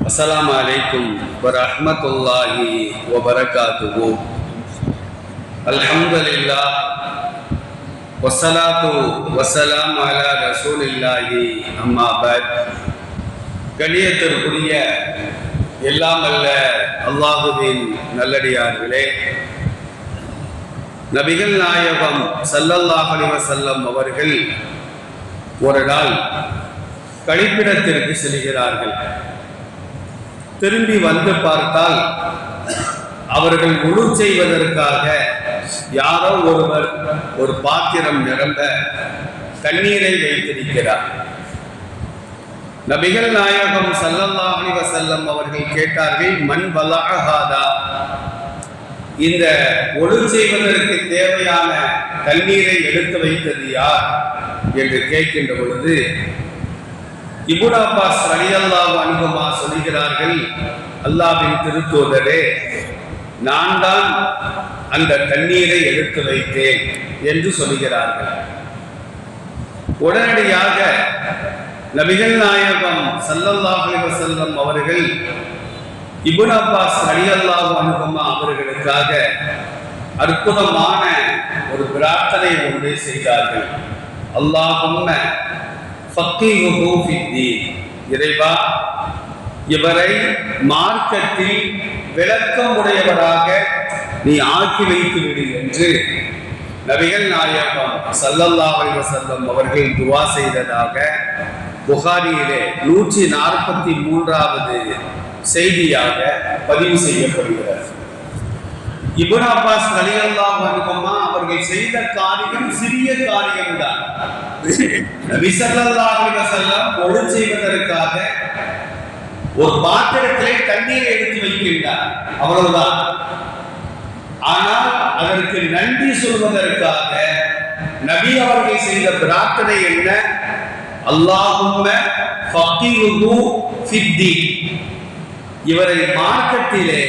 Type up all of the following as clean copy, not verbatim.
अस्सलामु अलैकुम वरहमतुल्लाहि वबरकातुहू। अल्हम्दुलिल्लाह वस्सलातु वस्सलामु अला रसूलिल्लाहि अम्मा बाद। கண்ணியத்திற்குரிய எல்லாம் அல்ல அல்லாஹுவின் நல்லடியார்களே, நபிகள் நாயகம் ஸல்லல்லாஹு அலைஹி வஸல்லம் அவர்கள் ஒரு நாள் கழிப்பிடத்திற்கு செல்கிறார்கள். திரும்பி வந்து பார்த்தால் அவர்கள் உழு செய்வதற்காக யாரோ ஒருவர் ஒரு பாத்திரம் நிரம்ப தண்ணீரை வைத்திருக்கிறார். நபிகள் நாயகம் ஸல்லல்லாஹு அலைஹி வஸல்லம் அவர்கள் கேட்டார்கள், மன் வலஅஹாதா, இந்த ஒழு செய்வதற்கு தேவையான தண்ணீரை எடுத்து வைத்தது யார் என்று கேட்கின்ற பொழுது இப்னு அப்பாஸ் ரலியல்லாஹு அன்ஹுமா சொல்கிறார்கள், அல்லாஹ்வின் திருத்தூதரே, நான் தான் அந்த தண்ணீரை எடுத்து வைத்தேன் என்று சொல்கிறார்கள். உடனடியாக நபிகள் நாயகம் ஸல்லல்லாஹு அலைஹி வஸல்லம் அவர்கள் இப்னு அப்பாஸ் ரலியல்லாஹு அன்ஹுமா அவர்களுக்காக அற்புதமான ஒரு பிரார்த்தனை ஒன்றை செய்தார்கள். அல்லாஹும்ம ஃபக்கீஹுஹு ஃபித்தீன், இறைவா, இவரை மார்க்கத்தில் விளக்கம் உடையவராக நீ ஆக்கி வைத்து விடு என்று நபிகள் நாயகம் ஸல்லல்லாஹு அலைஹி வஸல்லம் அவர்கள் துஆ செய்ததாக புகாரியிலே 143வது செய்தியாக பதிவு செய்யப்படுகிறது. இப்னு அப்பாஸ் ரலியல்லாஹு அன்ஹுமா அவர்கள் செய்த காரியம் சிறிய காரியம்தான். நபி ஸல்லல்லாஹு அலைஹி வஸல்லம் ஒழு செய்வதற்காக ஒரு பாத்திரத்திலே தண்ணீரை எடுத்து வைக்கின்றார், அவ்வளவுதான். ஆனால் அதற்கு நன்றி சொல்வதற்காக நபி அவர்கள் செய்த பிரார்த்தனை என்ன? அல்லாஹும்ம ஃபக்கீஹுஹு ஃபித்தீன், இவரை மார்க்கத்திலே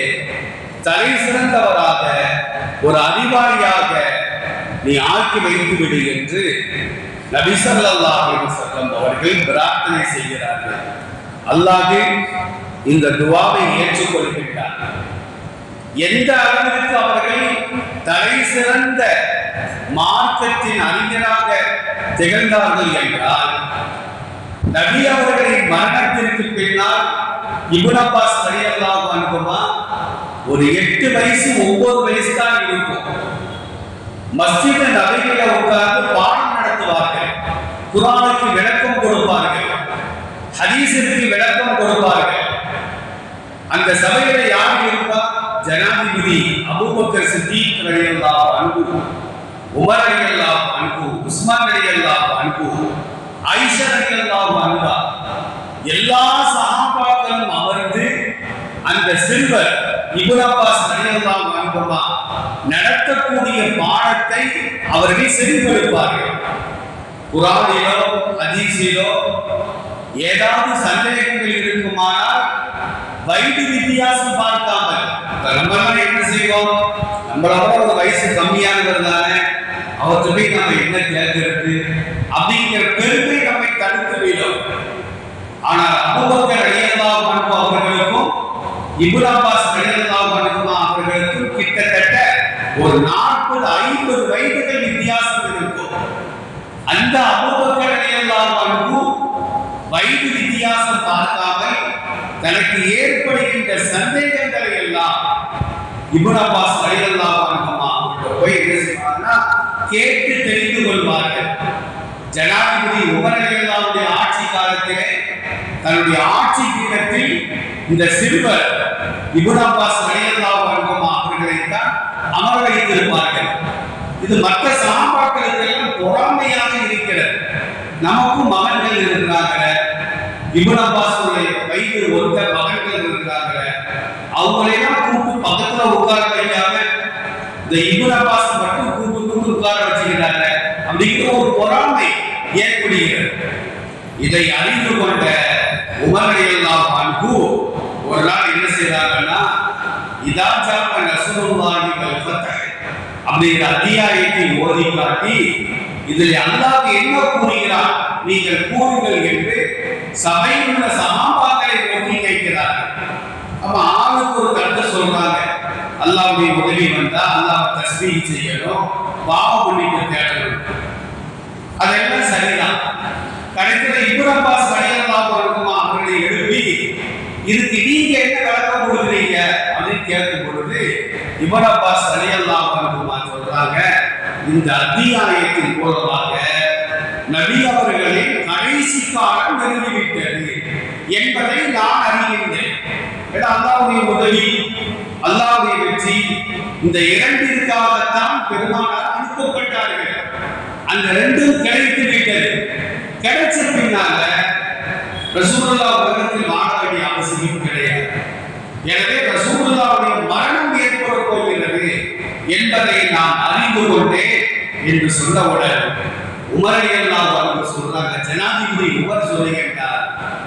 தலை சிறந்தவராக ஒரு அறிவாளியாக நீ ஆக்கி வைத்து விடு என்று நபி ஸல்லல்லாஹு அலைஹி வஸல்லம் அவர்கள் பிரார்த்தனை செய்கிறார்கள். அல்லாஹ் இந்த துஆவை ஏற்றுக்கொள்கிறார். எந்த அளவிற்கு அவர்கள் தலை சிறந்த மார்க்கத்தின் அறிஞராக திகழ்ந்தார்கள் என்றால், நபி அவர்களின் மரணத்திற்கு பின்னால் இப்னு அப்பாஸ் ரலியல்லாஹு அன்ஹுமா ஒரு 8 வயசு 9 வயசு தான் இருக்கும். மஸ்ஜித் நபவியில உட்கார்ந்து பாடம் நடத்துவார்கள், குர்ஆனுக்கு விளக்கம் கொடுப்பார்கள், ஹதீஸிற்கு விளக்கம் கொடுப்பார்கள். அந்த சபையில யார் இருப்பா? ஜனாதிபதி அபூபக்கர் சித்தீக் ரலியல்லாஹு அன்ஹு, உமர் ரலியல்லாஹு அன்ஹு, உஸ்மான் ரலியல்லாஹு அன்ஹு, ஆயிஷா ரலியல்லாஹு அன்ஹா, எல்லா சஹாபாக்களும் அமர்ந்து அந்த சிறுவர் இப்னு அப்பாஸ் ரலியல்லாஹு அன்ஹுமா நடத்தக்கூடிய பாடத்தை அவர்கள் செவிமடுப்பார்கள். குர்ஆனிலோ ஹதீஸிலோ ஏதாவது சந்தேகங்கள் இருக்குமானால் வயது வித்தியாசம் பார்க்காமல், நம்ம என்ன செய்வோம், நம்மளோட ஒரு வயசு கம்மியானவர் தானே, அவர்கிட்ட போய் நம்ம என்ன கேட்கிறது அப்படிங்கிற பெருமை நம்மை தடுத்து விடும். ஆனால் அபூபக்கர் ரலியல்லாஹு அன்ஹு அவர்களுக்கும் இப்னு அப்பாஸ் ரலியல்லாஹு அன்ஹுமா அவர்களுக்கும் கிட்டத்தட்ட ஒரு 40-50 வயதுகள் வித்தியாசம் இருக்கும். அந்த அபூபக்கர் ரலியல்லாஹு அன்ஹு வயது வித்தியாசம் பார்க்காமல் தனக்கு ஏற்படுகின்ற சந்தேகங்களை எல்லாம் இப்னு அப்பாஸ் ரலியல்லாஹு அன்ஹுமா போய் என்ன செய்வாங்கன்னா கேட்டு தெரிந்து கொள்வார்கள். ஜனாதிபதி உமர் ரலியல்லாஹு ஆட்சி காலத்திலே தன்னுடைய ஆட்சி பீடத்தில் இந்த சிறுவர் இப்னு அப்பாஸ் ரலியல்லாஹு அன்ஹுமா அவர்களை தான் அமர வைத்திருப்பார்கள். இது மற்ற சஹாபாக்களுக்கு எல்லாம் பொறாமையாக இருக்கிறது. நமக்கும் மகன்கள் இருக்கிறாங்க, இப்னு அப்பாஸுடைய வயது ஒத்த மகன்கள் இருக்கிறாங்க, அவங்களெல்லாம் கூப்பிட்டு பக்கத்துல உட்கார வைக்காம இந்த இப்னு அப்பாஸ் மட்டும் கூப்பிட்டு உட்கார வச்சுக்கிறாங்க அப்படிங்கிற ஒரு பொறாமை ஏற்படுகிறது. இதை அறிந்து கொண்ட உமர் ரலியல்லாஹு அன்ஹு ஒரு நாள் என்ன செய்றாங்கன்னா, இதா ஜாஅ நஸ்ருல்லாஹி வல் ஃபத்ஹ் அப்படிங்கிற அத்தியாயத்தை ஓதி காட்டி இதில் அல்லாஹ் என்ன கூறுகிறார் நீங்கள் கூறுங்கள் என்று சபையில் உள்ள சஹாபாக்களை நோக்கி கேட்கிறார்கள். தஸ்பீஹ் செய்யணும், பாவ மன்னிப்பு தேடணும். அதெல்லாம் சரிதான். கடைசியில் இப்னு அப்பாஸ் ரலியல்லாஹு அன்ஹு அவர்களை எழுப்பி இதுக்கு நீங்க என்ன விளக்கம் கொடுக்குறீங்க அப்படின்னு கேட்கும் பொழுது இப்னு அப்பாஸ் ரலியல்லாஹு அன்ஹு சொல்றாங்க, இந்த அத்தியாயத்தின் மூலமாக நபி அவர்களின் கடைசி காலம் நெருங்கிவிட்டது என்பதை நான் அறிகின்றேன். அல்லாஹ்வுடைய உதவி, அல்லாஹ்வுடைய வெற்றி, இந்த இரண்டிற்காகத்தான் பெருமானார் அனுப்பப்பட்டார்கள். அந்த ரெண்டும் கிடைத்து விட்டது. கிடைச்ச பின்னால ரசூலுல்லாஹ் உலகத்தில் வாழ வேண்டிய அவசியம் கிடையாது. எனவே ரசூலுல்லாஹ்வுடைய மரணம் ஏற்பட போகிறது என்பதை நான் அறிந்து கொண்டேன் என்று சொன்னவுடன் உமர் ரலியல்லாஹு அன்ஹு சொல்றாங்க, ஜனாதிபதி உமர் சொல்லுகிறார்,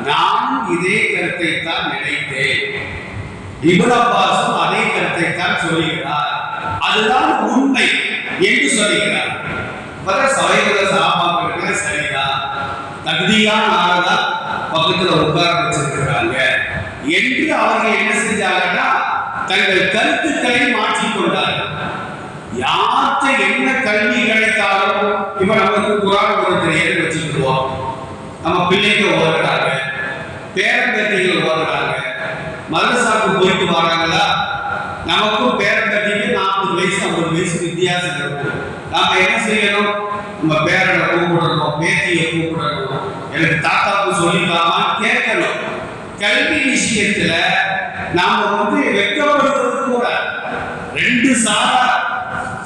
நான் இதே கருத்தை தான் நினைத்தேன். இப்னு அப்பாஸும் அதே கருத்தை தான் சொல்லுகிறார், அதுதான் உண்மை என்று சொல்லுகிறார். பல சபைகள சஹாபாக்களுக்கு சரிதான், தகுதியான ஆளதான் பக்கத்துல உட்கார வச்சிருக்கிறாங்க என்று அவர்கள் என்ன செஞ்சாங்கன்னா தங்கள் கருத்துக்களை மாற்றிக்கொண்டார்கள். யார்கிட்ட என்ன கல்வி கிடைத்தாலும் இப்ப நமக்கு குர்ஆன் ஓதுறேன்னு வச்சுக்கிடுவோம், நம்ம பிள்ளைங்க ஓதுறாங்க, பேரம்பேத்திகள் ஓதுறாங்க, மதரசாவுக்கு போயிட்டு வராங்களா, நமக்கும் பேரம்பேத்திக்கு 40 வயசு 50 வயசு வித்தியாசம் இருக்கும். நாம என்ன செய்யணும், நம்ம பேரனை கூப்பிடணும், பேத்தியை கூப்பிடணும், எனக்கு தாத்தாவுக்கு சொல்லிக்கலாமா கேட்கணும். கல்வி விஷயத்துல நாம வெட்கப்படுறது கூட ரெண்டு சாரா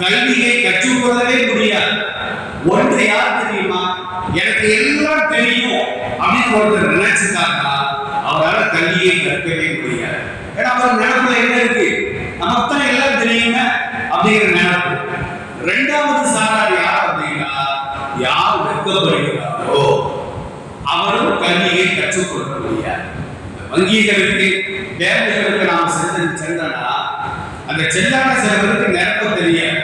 கல்வியை கற்றுக்கொள்ளவே முடியாது. ஒன்று யார் தெரியுமா, எனக்கு எல்லாம் தெரியும் அப்படின்னு ஒருத்தர் நினைச்சுட்டாங்கன்னா அவரால் கல்வியை கற்கவே முடியாது. ஏன்னா அவர் நினைப்புல என்ன இருக்கு, நமக்கு தான் எல்லாம் தெரியுங்க அப்படிங்கிற நினைப்பு. ரெண்டாவது சாரார் யார் அப்படின்னா, யார் வெட்கப்படுகிறாரோ அவரும் கல்வியை கற்றுக்கொள்ள முடியாது. வங்கிகளுக்கு பேங்குகளுக்கு நாம் சென்றனா அந்த செல்லான சிலவருக்கு நிரப்ப தெரியாது.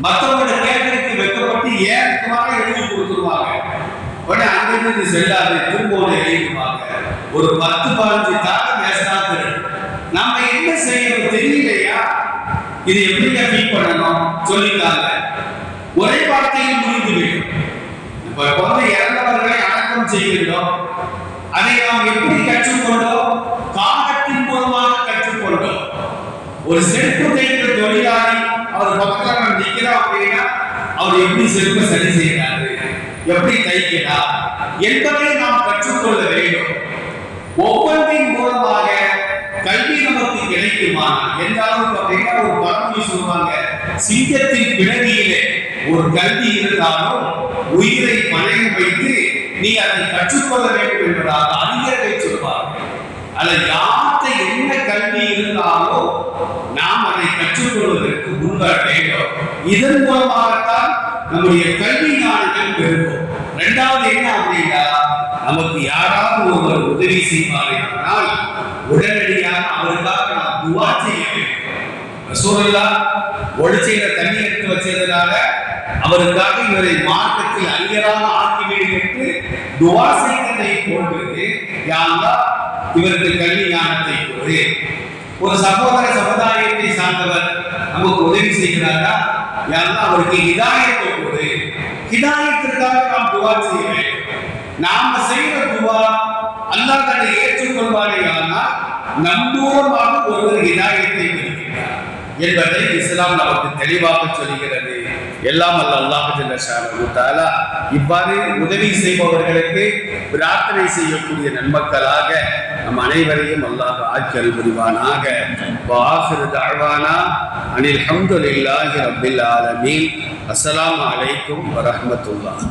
மற்றவங்க கேட்கறதுக்கு வெட்கப்பட்டு ஏற்கமாக எழுதி கொடுத்துருவாங்க. உடனே அங்கிருந்து செல்லாது திரும்ப எழுதிடுவாங்க. ஒரு 10-15 தாக்கம் பேசினாங்க. நாம என்ன செய்யணும் தெரியலையா, இது எப்படி ஃபீல் பண்ணணும் சொல்லிட்டாங்க. ஒரே வார்த்தையில் முடிந்துவிடும். இப்ப இறந்தவர்களை அடக்கம் செய்கின்றோம், அதை நாம் எப்படி கற்றுக்கொண்டோம், காகத்தின் மூலமாக கற்றுக்கொண்டோம். ஒரு செருப்பு தைக்கிற தொழிலாளி அவர் பக்கத்துல நம்ம நிக்கிறோம் அப்படின்னா அவர் எப்படி செருப்பை சரி செய்யறாரு, எப்படி தைக்கிறார் என்பதை நாம் கற்றுக்கொள்ள வேண்டும். ஒவ்வொன்றின் மூலமாக கல்வி நமக்கு கிடைக்குமா எந்த அளவுக்கு அப்படின்னா, ஒரு பழமொழி சொல்லுவாங்க, சிங்கத்தின் பிறவியிலே ஒரு கல்வி இருந்தாலும் உயிரை பணையம் வைத்து நீ அதை கற்றுக்கொள்ள வேண்டும் என்பதாக அறிஞர்கள் சொல்வார்கள். அதில் யார்கிட்ட என்ன கல்வி இருந்தாலும் நாம் அதை கற்றுக்கொள்வதற்கு முன்வர வேண்டும். இதன் மூலமாகத்தான் நம்முடைய கல்வி ஞானங்கள் பெருகும். இரண்டாவது என்ன அப்படின்னா, நமக்கு யாராவது ஒருவர் உதவி செய்வார்கள் உடனடியாக அவருக்காக நாம் துஆ செய்ய வேண்டும். ரசூலுல்லாஹ் ஒளிச்சையில தண்ணி எடுத்து வச்சதுனால அவருக்காக இவரை மார்க்கத்தில் அறிஞராக ஆக்கிவிடும் என்று துஆ செய்வதை போன்று யா அல்லாஹ் இவருக்கு கல்வி ஞானத்தை கொடு. ஒரு சகோதர சமுதாயத்தை சார்ந்தவர் நமக்கு உதவி செய்கிறாரா, யா அல்லாஹ் அவருக்கு ஹிதாயத்தை கொடு. ஹிதாயத்திற்காக நாம் துஆ செய்ய வேண்டும். நாம செய்கிற துஆ அல்லாஹ் தன்னை ஏற்றுக்கொள்வாரேயானால் நம் மூலமாக ஒருவர் ஹிதாயத்தை பெறுகிறார் என்பதை இஸ்லாம் நமக்கு தெளிவாக சொல்கிறது. எல்லாம் அல்லாஹ் ஜல்ல ஷானஹு தஆலா இவ்வாறு உதவி செய்பவர்களுக்கு பிரார்த்தனை செய்யக்கூடிய நன்மக்களாக நம் அனைவரையும் அல்லாஹ் ஆக்கி அருள் புரிவானாக. வஆகிரு தஅவானா அனில் ஹம்துலில்லாஹி ரப்பில் ஆலமீன். அஸ்ஸலாமு அலைக்கும் வரஹ்மத்துல்லாஹ்.